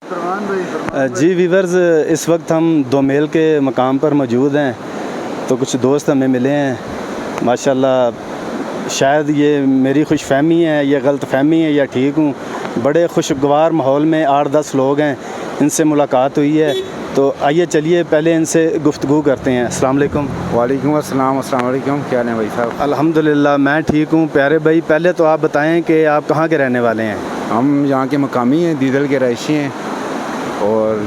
जी viewers, इस वक्त हम दोमेल के मकाम पर मौजूद हैं। तो कुछ दोस्त हमें मिले हैं माशाल्लाह। शायद ये मेरी खुशफहमी है या गलत फहमी है या ठीक हूँ। बड़े खुशगवार माहौल में 8-10 लोग हैं, इनसे मुलाकात हुई है। तो आइए चलिए पहले इनसे गुफ्तगू करते हैं। अस्सलाम वालेकुम। वालेकुम अस्सलाम। अस्सलाम वालेकुम। क्या हाल है भाई साहब? अल्हम्दुलिल्लाह मैं ठीक हूँ। प्यारे भाई, पहले तो आप बताएं कि आप कहाँ के रहने वाले हैं? हम यहाँ के मकामी हैं, दीदल के रहायशी हैं और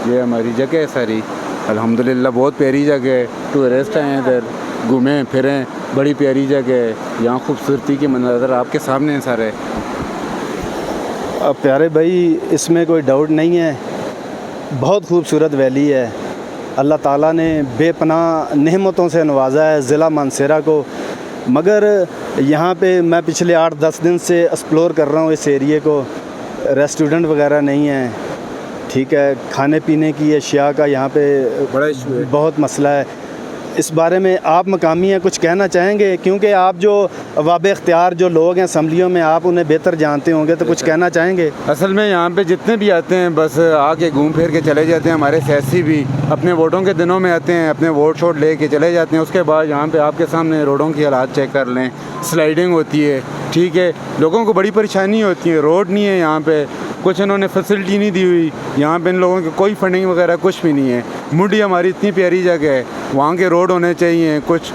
ये हमारी जगह है सारी। अल्हम्दुलिल्लाह बहुत प्यारी जगह है। टूरिस्ट हैं इधर, घूमें फिरें, बड़ी प्यारी जगह है। यहाँ खूबसूरती के मंजर आपके सामने हैं सारे। अब प्यारे भाई, इसमें कोई डाउट नहीं है, बहुत खूबसूरत वैली है। अल्लाह ताला ने बेपनाह नेमतों से नवाजा है ज़िला मानसरा को। मगर यहाँ पे मैं पिछले 8-10 दिन से एक्सप्लोर कर रहा हूँ इस एरिए को। रेस्टोरेंट वगैरह नहीं है, ठीक है, खाने पीने की अशिया का यहाँ पे बड़ा इशू है, बहुत मसला है। इस बारे में आप मकामी हैं, कुछ कहना चाहेंगे? क्योंकि आप जो वाब इख्तियार जो लोग हैं असम्बलियों में, आप उन्हें बेहतर जानते होंगे, तो कुछ कहना चाहेंगे? असल में यहाँ पे जितने भी आते हैं बस आके घूम फिर के चले जाते हैं। हमारे सियासी भी अपने वोटों के दिनों में आते हैं, अपने वोट शोट ले के चले जाते हैं। उसके बाद यहाँ पे आपके सामने रोडों की हालात चेक कर लें, स्लाइडिंग होती है, ठीक है, लोगों को बड़ी परेशानी होती है। रोड नहीं है यहाँ पे, कुछ इन्होंने फैसिलिटी नहीं दी हुई। यहाँ पे इन लोगों की कोई फंडिंग वगैरह कुछ भी नहीं है। मुंडी हमारी इतनी प्यारी जगह है, वहाँ के रोड होने चाहिए, कुछ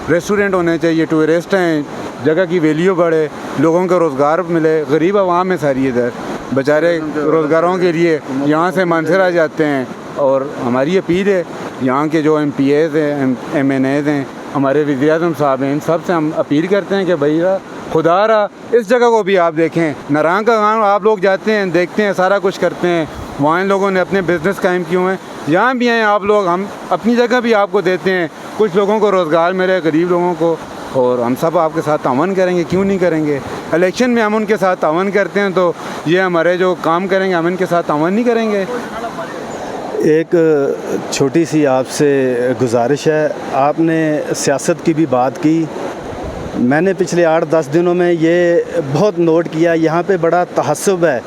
रेस्टोरेंट होने चाहिए, टूरिस्ट हैं, जगह की वैल्यू बढ़े, लोगों को रोज़गार मिले। गरीब आवाम है सारी इधर, बेचारे रोज़गारों के लिए यहाँ से मानसरा जाते हैं। और हमारी अपील है यहाँ के जो MPAs हैं, MNAs हैं, हमारे वज़ीर-ए-आज़म साहब हैं, इन सब से हम अपील करते हैं कि भैया खुदा रहा इस जगह को भी आप देखें। नारंग का गाँव आप लोग जाते हैं, देखते हैं, सारा कुछ करते हैं। वहाँ इन लोगों ने अपने बिज़नेस कायम किए हुए हैं। यहाँ भी हैं आप लोग, हम अपनी जगह भी आपको देते हैं, कुछ लोगों को रोज़गार मिले, गरीब लोगों को। और हम सब आपके साथ तावन करेंगे, क्यों नहीं करेंगे? इलेक्शन में हम उनके साथ तावन करते हैं, तो ये हमारे जो काम करेंगे हम इनके साथ तावन नहीं करेंगे? एक छोटी सी आपसे गुजारिश है, आपने सियासत की भी बात की। मैंने पिछले 8-10 दिनों में ये बहुत नोट किया, यहाँ पे बड़ा तहस्सुब है।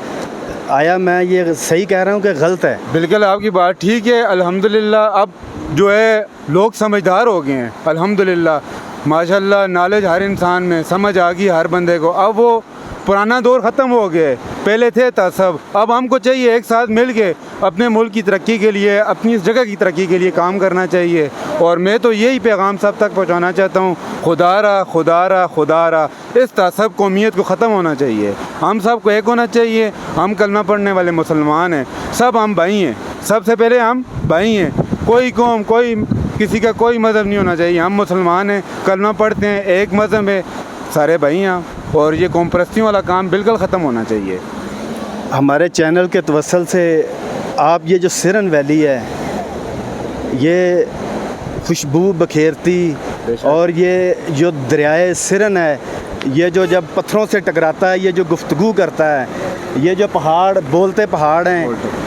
आया मैं ये सही कह रहा हूँ कि गलत है? बिल्कुल आपकी बात ठीक है। अल्हम्दुलिल्लाह अब जो है लोग समझदार हो गए हैं। अल्हम्दुलिल्लाह माशाल्लाह, नॉलेज हर इंसान में, समझ आ गई हर बंदे को। अब वो पुराना दौर ख़त्म हो गया है, पहले थे तसब। अब हमको चाहिए एक साथ मिल के अपने मुल्क की तरक्की के लिए, अपनी इस जगह की तरक्की के लिए काम करना चाहिए। और मैं तो यही पैगाम सब तक पहुँचाना चाहता हूँ, खुदा रहा खुदा रहा खुदा रहा, इस तसब कौमियत को ख़त्म होना चाहिए। हम सब को एक होना चाहिए। हम कलमा पढ़ने वाले मुसलमान हैं, सब हम भाई हैं, सबसे पहले हम भाई हैं। कोई कौम, कोई किसी का कोई मज़हब नहीं होना चाहिए। हम मुसलमान हैं, कलमा पढ़ते हैं, एक मज़हब है, सारे भाई हैं। और ये कौम परस्तियों वाला काम बिल्कुल ख़त्म होना चाहिए। हमारे चैनल के तवस्सुल से आप ये जो सिरन वैली है, ये खुशबू बखेरती, और ये जो दरियाए सिरन है, ये जो जब पत्थरों से टकराता है, ये जो गुफ्तगू करता है, ये जो पहाड़ बोलते पहाड़ हैं,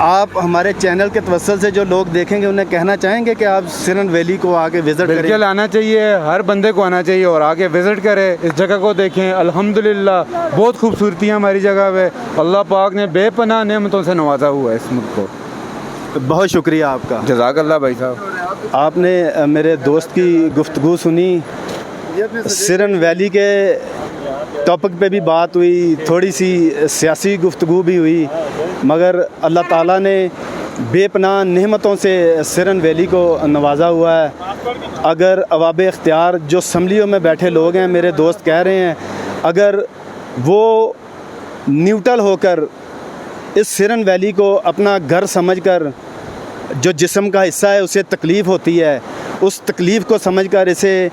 आप हमारे चैनल के तवस्सुल से जो लोग देखेंगे उन्हें कहना चाहेंगे कि आप सिरन वैली को आके विज़िट करें? बिल्कुल आना चाहिए, हर बंदे को आना चाहिए और आके विज़िट करें, इस जगह को देखें। अल्हम्दुलिल्लाह बहुत खूबसूरती है हमारी जगह पे। अल्लाह पाक ने बेपनाह नेमतों से नवाजा हुआ है इस मुल्क को। बहुत शुक्रिया आपका। जज़ाकल्लाह भाई साहब। आपने मेरे दोस्त की गुफ्तगू सुनी, सिरन वैली के टॉपिक पे भी बात हुई, थोड़ी सी सियासी गुफ्तगू भी हुई, मगर अल्लाह ताला ने बेपनाह नेमतों से सिरन वैली को नवाजा हुआ है। अगर अवाब इख्तियार जो असम्बलियों में बैठे लोग हैं, मेरे दोस्त कह रहे हैं, अगर वो न्यूट्रल होकर इस सिरन वैली को अपना घर समझकर, जो जिस्म का हिस्सा है उसे तकलीफ़ होती है, उस तकलीफ़ को समझकर इसे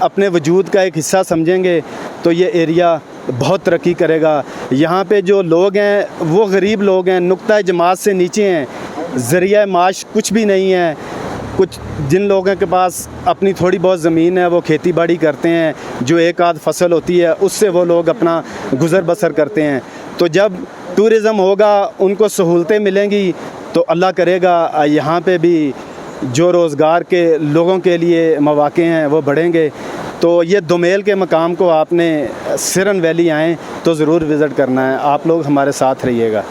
अपने वजूद का एक हिस्सा समझेंगे, तो ये एरिया बहुत तरक्की करेगा। यहाँ पे जो लोग हैं वो गरीब लोग हैं, नुक्ता जमात से नीचे हैं, ज़रिया माश कुछ भी नहीं है। कुछ जिन लोगों के पास अपनी थोड़ी बहुत ज़मीन है वो खेती बाड़ी करते हैं, जो एक आध फसल होती है उससे वो लोग अपना गुज़र बसर करते हैं। तो जब टूरिज़म होगा, उनको सहूलतें मिलेंगी, तो अल्लाह करेगा यहाँ पे भी जो रोज़गार के लोगों के लिए मौक़े हैं वो बढ़ेंगे। तो ये दोमेल के मकाम को आपने सिरन वैली आएँ तो ज़रूर विज़िट करना है। आप लोग हमारे साथ रहिएगा।